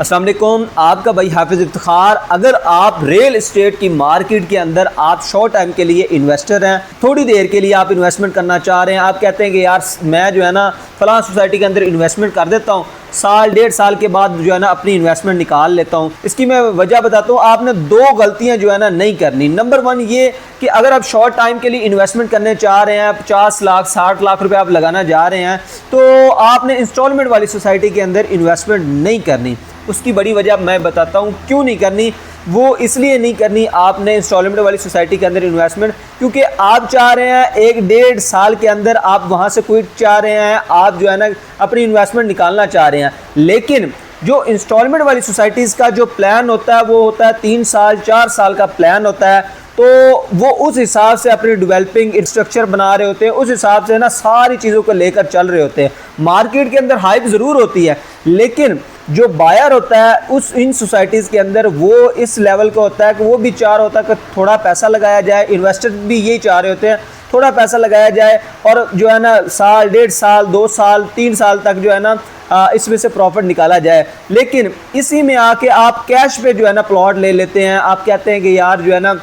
अस्सलाम वालेकुम, आपका भाई हाफिज़ इफ्तिखार। अगर आप रियल इस्टेट की मार्केट के अंदर आप शॉर्ट टाइम के लिए इन्वेस्टर हैं, थोड़ी देर के लिए आप इन्वेस्टमेंट करना चाह रहे हैं, आप कहते हैं कि यार मैं जो है ना फलां सोसाइटी के अंदर इन्वेस्टमेंट कर देता हूँ, साल डेढ़ साल के बाद जो है ना अपनी इन्वेस्टमेंट निकाल लेता हूँ। इसकी मैं वजह बताता हूँ। आपने दो गलतियाँ जो है ना नहीं करनी। नंबर वन ये कि अगर आप शॉर्ट टाइम के लिए इन्वेस्टमेंट करने चाह रहे हैं, 50 लाख 60 लाख रुपए आप लगाना जा रहे हैं, तो आपने इंस्टॉलमेंट वाली सोसाइटी के अंदर इन्वेस्टमेंट नहीं करनी। उसकी बड़ी वजह मैं बताता हूँ क्यों नहीं करनी। वो इसलिए नहीं करनी आपने इंस्टॉलमेंट वाली सोसाइटी के अंदर इन्वेस्टमेंट, क्योंकि आप चाह रहे हैं एक डेढ़ साल के अंदर आप वहाँ से क्विट चाह रहे हैं, आप जो है ना अपनी इन्वेस्टमेंट निकालना चाह रहे हैं। लेकिन जो इंस्टॉलमेंट वाली सोसाइटीज़ का जो प्लान होता है वो होता है 3 साल 4 साल का प्लान होता है। तो वो उस हिसाब से अपनी डेवलपिंग स्ट्रक्चर बना रहे होते हैं, उस हिसाब से ना सारी चीज़ों को लेकर चल रहे होते हैं। मार्केट के अंदर हाइप ज़रूर होती है, लेकिन जो बायर होता है उस इन सोसाइटीज़ के अंदर वो इस लेवल का होता है कि वो भी चाह रहा होता है कि थोड़ा पैसा लगाया जाए। इन्वेस्टर भी यही चाह रहे होते हैं थोड़ा पैसा लगाया जाए और जो है ना साल डेढ़ साल 2 साल 3 साल तक जो है ना इसमें से प्रॉफिट निकाला जाए। लेकिन इसी में आके आप कैश पे जो है ना प्लॉट ले लेते हैं। आप कहते हैं कि यार जो है ना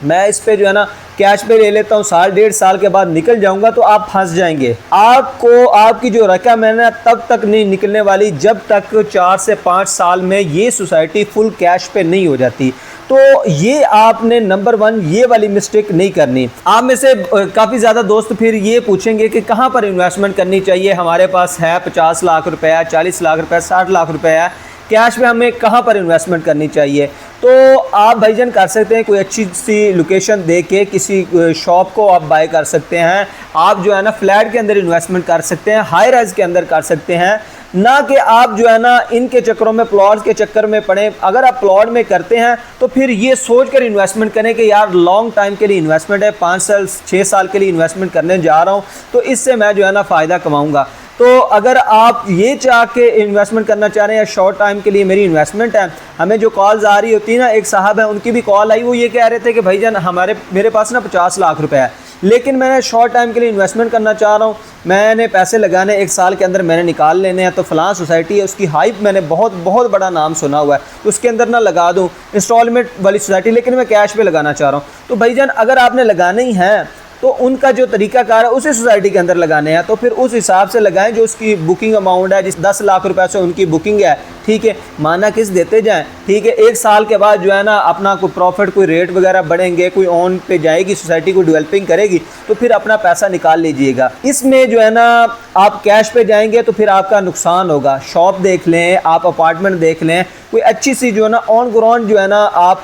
मैं इस पे जो है ना कैश पे ले लेता हूँ, साल डेढ़ साल के बाद निकल जाऊंगा, तो आप फंस जाएंगे। आपको आपकी जो रकम है ना तब तक नहीं निकलने वाली जब तक 4 से 5 साल में ये सोसाइटी फुल कैश पे नहीं हो जाती। तो ये आपने नंबर वन ये वाली मिस्टेक नहीं करनी। आप में से काफ़ी ज़्यादा दोस्त फिर ये पूछेंगे कि कहाँ पर इन्वेस्टमेंट करनी चाहिए, हमारे पास है 50 लाख रुपया, 40 लाख रुपया, 60 लाख रुपया है, कैश में हमें कहाँ पर इन्वेस्टमेंट करनी चाहिए। तो आप भाईजान कर सकते हैं कोई अच्छी सी लोकेशन देख के किसी शॉप को आप बाय कर सकते हैं। आप जो है ना फ्लैट के अंदर इन्वेस्टमेंट कर सकते हैं, हाई राइज के अंदर कर सकते हैं, ना कि आप जो है ना इनके चक्करों में प्लॉट के चक्कर में पड़े। अगर आप प्लॉट में करते हैं तो फिर ये सोच कर इन्वेस्टमेंट करें कि यार लॉन्ग टाइम के लिए इन्वेस्टमेंट है, 5 साल 6 साल के लिए इन्वेस्टमेंट करने जा रहा हूँ, तो इससे मैं जो है ना फ़ायदा कमाऊँगा। तो अगर आप ये चाह के इन्वेस्टमेंट करना चाह रहे हैं या शॉर्ट टाइम के लिए मेरी इन्वेस्टमेंट है, हमें जो कॉल्स आ रही होती है ना, एक साहब है उनकी भी कॉल आई, वो ये कह रहे थे कि भाईजान मेरे पास ना 50 लाख रुपए है, लेकिन मैंने शॉर्ट टाइम के लिए इन्वेस्टमेंट करना चाह रहा हूँ, मैंने पैसे लगाने 1 साल के अंदर मैंने निकाल लेने हैं, तो फलां सोसाइटी है उसकी हाइप मैंने बहुत बड़ा नाम सुना हुआ है, तो उसके अंदर ना लगा दूँ इंस्टॉलमेंट वाली सोसाइटी, लेकिन मैं कैश पे लगाना चाह रहा हूँ। तो भाईजान अगर आपने लगाने ही हैं तो उनका जो तरीकाकार है उसी सोसाइटी के अंदर लगाने हैं, तो फिर उस हिसाब से लगाएं जो उसकी बुकिंग अमाउंट है। जिस 10 लाख रुपए से उनकी बुकिंग है, ठीक है, माना किस देते जाएं, ठीक है, 1 साल के बाद जो है ना अपना कोई प्रॉफिट कोई रेट वगैरह बढ़ेंगे, कोई ऑन पे जाएगी सोसाइटी को डेवलपिंग करेगी, तो फिर अपना पैसा निकाल लीजिएगा। इसमें जो है ना आप कैश पे जाएंगे तो फिर आपका नुकसान होगा। शॉप देख लें, आप अपार्टमेंट देख लें, कोई अच्छी सी जो है ना ऑन ग्राउंड जो है ना आप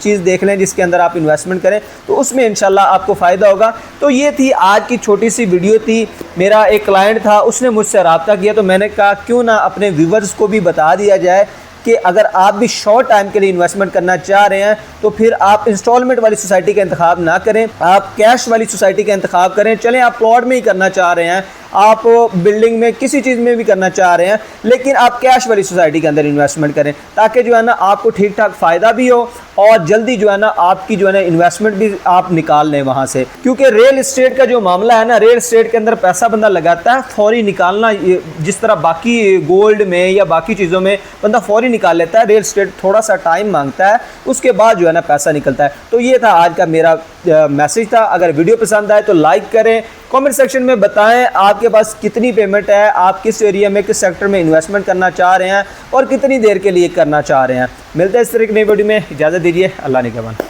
चीज़ देख लें जिसके अंदर आप इन्वेस्टमेंट करें, तो उसमें इंशाल्लाह आपको फ़ायदा होगा। तो ये थी आज की छोटी सी वीडियो थी। मेरा एक क्लाइंट था, उसने मुझसे रब्ता किया, तो मैंने कहा क्यों ना अपने व्यूवर्स को भी बता दिया जाए कि अगर आप भी शॉर्ट टाइम के लिए इन्वेस्टमेंट करना चाह रहे हैं तो फिर आप इंस्टॉलमेंट वाली सोसाइटी का इंतखाब ना करें, आप कैश वाली सोसाइटी का इंतखाब करें। चलें आप प्लॉट में ही करना चाह रहे हैं, आप बिल्डिंग में किसी चीज़ में भी करना चाह रहे हैं, लेकिन आप कैश वाली सोसाइटी के अंदर इन्वेस्टमेंट करें, ताकि जो है ना आपको ठीक ठाक फ़ायदा भी हो और जल्दी जो है ना आपकी जो है ना इन्वेस्टमेंट भी आप निकाल लें वहाँ से। क्योंकि रियल इस्टेट का जो मामला है ना, रियल इस्टेट के अंदर पैसा बंदा लगाता है, फौरी निकालना, जिस तरह बाकी गोल्ड में या बाकी चीज़ों में बंदा फौरी निकाल लेता है, रियल इस्टेट थोड़ा सा टाइम मांगता है, उसके बाद जो है ना पैसा निकलता है। तो ये था आज का मेरा मैसेज था। अगर वीडियो पसंद आए तो लाइक करें, कमेंट सेक्शन में बताएं आपके पास कितनी पेमेंट है, आप किस एरिया में किस सेक्टर में इन्वेस्टमेंट करना चाह रहे हैं और कितनी देर के लिए करना चाह रहे हैं। मिलते हैं इस तरह की नई वीडियो में, इजाज़त दीजिए, अल्लाह निगहबान।